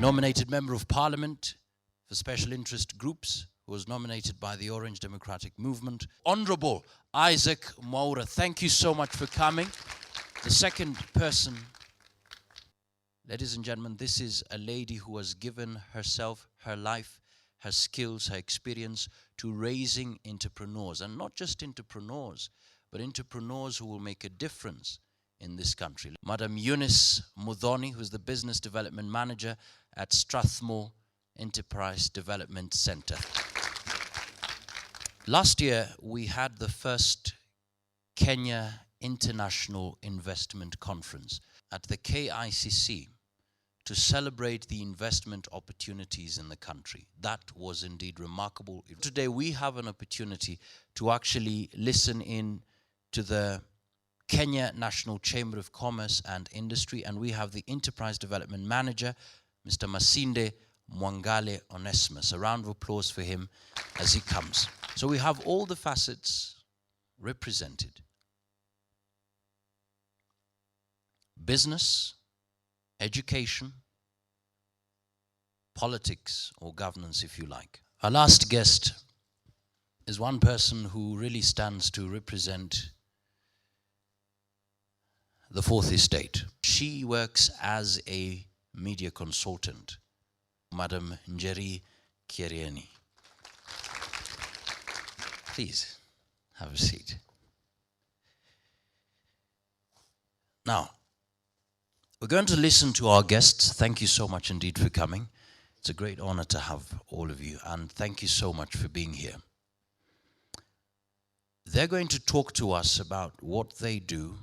Nominated Member of Parliament for Special Interest Groups, who was nominated by the Orange Democratic Movement. Honorable Isaac Mwaura, thank you so much for coming. The second person, ladies and gentlemen, this is a lady who has given herself, her life, her skills, her experience to raising entrepreneurs, and not just entrepreneurs, but entrepreneurs who will make a difference in this country. Madam Eunice Mudhoni, who is the Business Development Manager at Strathmore Enterprise Development Center. Last year, we had the first Kenya International Investment Conference at the KICC to celebrate the investment opportunities in the country. That was indeed remarkable. Today, we have an opportunity to actually listen in to the Kenya National Chamber of Commerce and Industry, and we have the Enterprise Development Manager, Mr. Masinde Mwangale Onesimus. A round of applause for him as he comes. So we have all the facets represented. Business, education, politics, or governance, if you like. Our last guest is one person who really stands to represent the Fourth Estate. She works as a media consultant, Madam Njeri Kierieni. Please, have a seat. Now, we're going to listen to our guests. Thank you so much indeed for coming. It's a great honor to have all of you, and thank you so much for being here. They're going to talk to us about what they do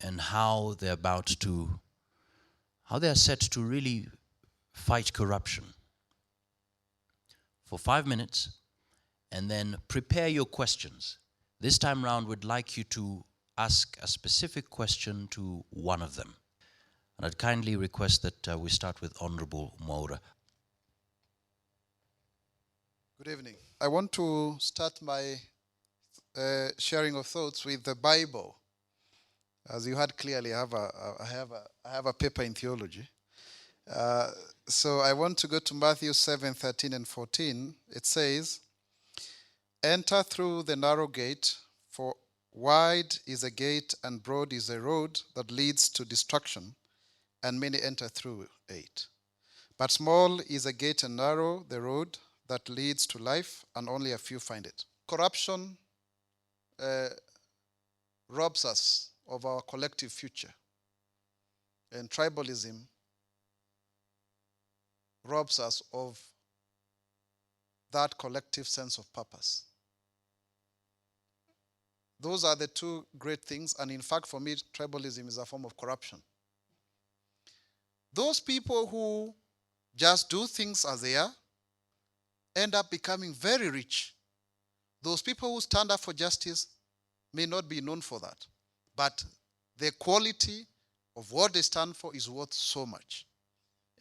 and how they're set to really fight corruption. For 5 minutes, and then prepare your questions. This time round, we'd like you to ask a specific question to one of them. And I'd kindly request that we start with Honorable Mwaura. Good evening. I want to start my sharing of thoughts with the Bible. As you heard clearly, I have a paper in theology. So I want to go to Matthew 7:13 and 14. It says, "Enter through the narrow gate, for wide is a gate and broad is a road that leads to destruction, and many enter through it. But small is a gate and narrow the road that leads to life, and only a few find it." Corruption robs us of our collective future. And tribalism robs us of that collective sense of purpose. Those are the two great things, and in fact, for me, tribalism is a form of corruption. Those people who just do things as they are end up becoming very rich. Those people who stand up for justice may not be known for that, but the quality of what they stand for is worth so much.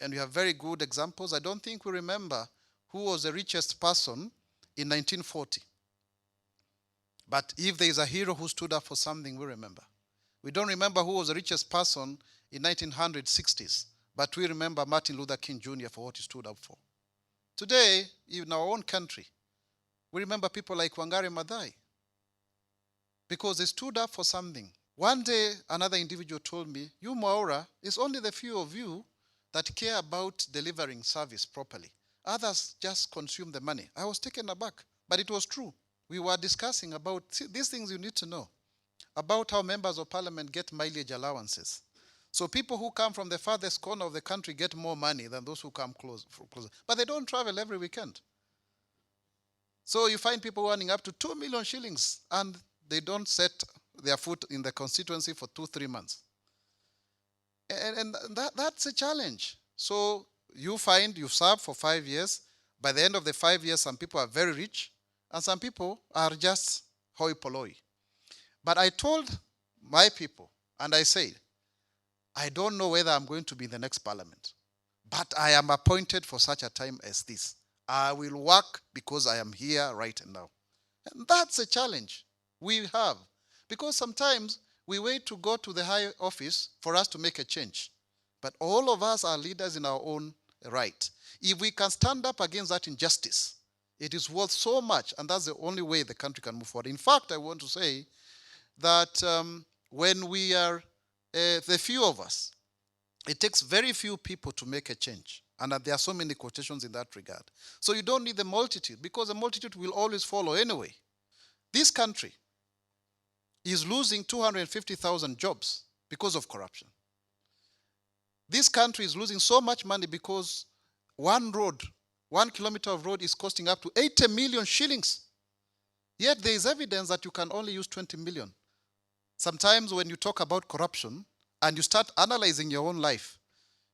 And we have very good examples. I don't think we remember who was the richest person in 1940. But if there is a hero who stood up for something, we remember. We don't remember who was the richest person in 1960s, but we remember Martin Luther King Jr. for what he stood up for. Today, in our own country, we remember people like Wangari Maathai because they stood up for something. One day, another individual told me, "You, Mwaura, it's only the few of you that care about delivering service properly. Others just consume the money." I was taken aback, but it was true. We were discussing about these things you need to know, about how members of parliament get mileage allowances. So people who come from the farthest corner of the country get more money than those who come closer. But they don't travel every weekend. So you find people earning up to 2 million shillings, and they don't set their foot in the constituency for 2-3 months. And that's a challenge. So you find you serve for 5 years. By the end of the 5 years, some people are very rich, and some people are just hoi polloi. But I told my people, and I said, I don't know whether I'm going to be in the next parliament, but I am appointed for such a time as this. I will work because I am here right now. And that's a challenge we have, because sometimes we wait to go to the high office for us to make a change. But all of us are leaders in our own right. If we can stand up against that injustice, it is worth so much, and that's the only way the country can move forward. In fact, I want to say that when we are the few of us, it takes very few people to make a change. And there are so many quotations in that regard. So you don't need the multitude, because the multitude will always follow anyway. This country is losing 250,000 jobs because of corruption. This country is losing so much money because one road, 1 kilometer of road is costing up to 80 million shillings. Yet there is evidence that you can only use 20 million. Sometimes when you talk about corruption and you start analyzing your own life,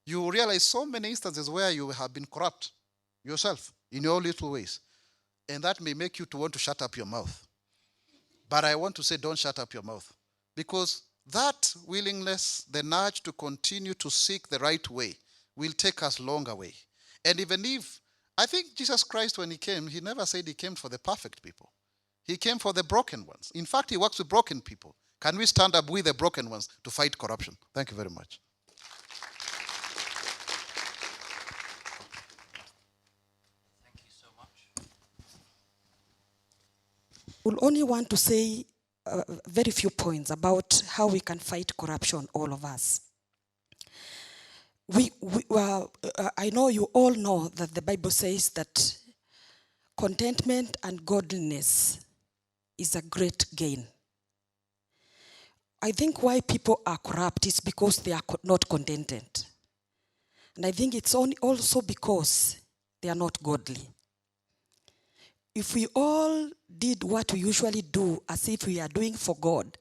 you realize so many instances where you have been corrupt yourself in your little ways. And that may make you to want to shut up your mouth. But I want to say, don't shut up your mouth. Because that willingness, the nudge to continue to seek the right way, will take us longer way. And even if, I think Jesus Christ, when he came, he never said he came for the perfect people. He came for the broken ones. In fact, he works with broken people. Can we stand up with the broken ones to fight corruption? Thank you very much. Thank you so much. We'll only want to say very few points about how we can fight corruption, all of us. I know you all know that the Bible says that contentment and godliness is a great gain. I think why people are corrupt is because they are not contented. And I think it's also because they are not godly. If we all did what we usually do as if we are doing for God,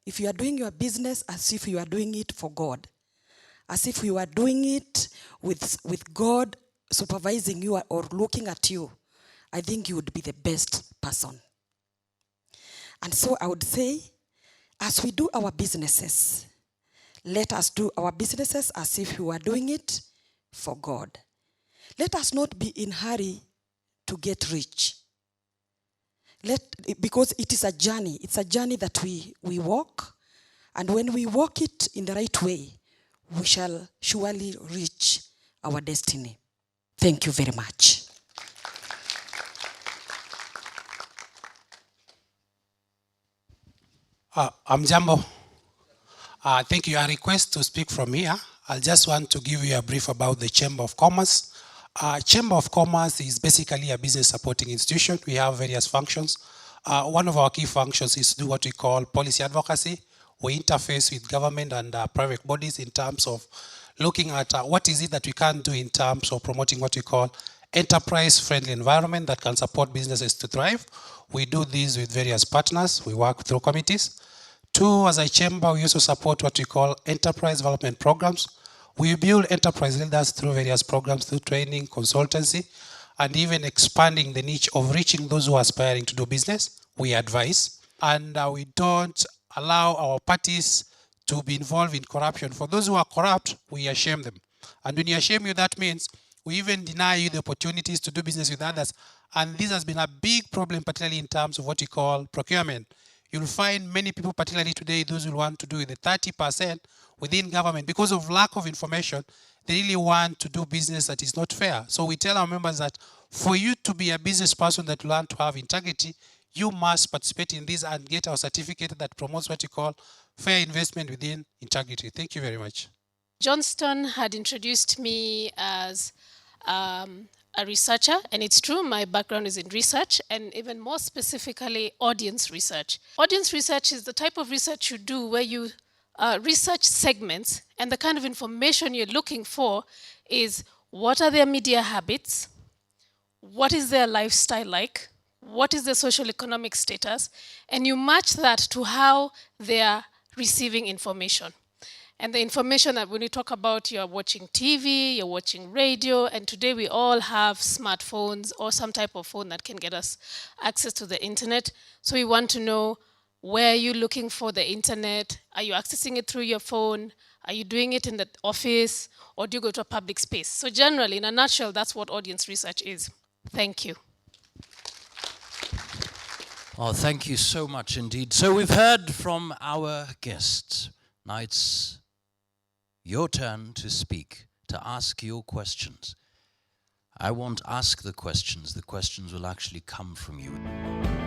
if you are doing your business as if you are doing it for God, as if you are doing it with God supervising you or looking at you, I think you would be the best person. And so I would say, as we do our businesses, let us do our businesses as if we are doing it for God. Let us not be in a hurry to get rich. Because it is a journey. It's a journey that we walk. And when we walk it in the right way, we shall surely reach our destiny. Thank you very much. I'm Jambo. Thank you. A request to speak from here. I just want to give you a brief about the Chamber of Commerce. Chamber of Commerce is basically a business supporting institution. We have various functions. One of our key functions is to do what we call policy advocacy. We interface with government and private bodies in terms of looking at what is it that we can do in terms of promoting what we call enterprise-friendly environment that can support businesses to thrive. We do this with various partners. We work through committees. Two, as a chamber, we also support what we call enterprise development programs. We build enterprise leaders through various programs, through training, consultancy, and even expanding the niche of reaching those who are aspiring to do business. We advise, and we don't allow our parties to be involved in corruption. For those who are corrupt, we shame them. And when you shame you, that means we even deny you the opportunities to do business with others. And this has been a big problem, particularly in terms of what we call procurement. You'll find many people, particularly today, those who want to do the 30% within government, because of lack of information, they really want to do business that is not fair. So we tell our members that for you to be a business person that learn to have integrity, you must participate in this and get our certificate that promotes what you call fair investment within integrity. Thank you very much. Johnston had introduced me as a researcher, and it's true, my background is in research, and even more specifically, audience research. Audience research is the type of research you do where you research segments, and the kind of information you're looking for is what are their media habits, what is their lifestyle like, what is their social economic status, and you match that to how they are receiving information. And the information that when you talk about, you're watching TV, you're watching radio, and today we all have smartphones or some type of phone that can get us access to the internet. So we want to know, where are you looking for the internet? Are you accessing it through your phone? Are you doing it in the office? Or do you go to a public space? So generally, in a nutshell, that's what audience research is. Thank you. Oh, thank you so much indeed. So we've heard from our guests. Now it's your turn to speak, to ask your questions. I won't ask the questions will actually come from you.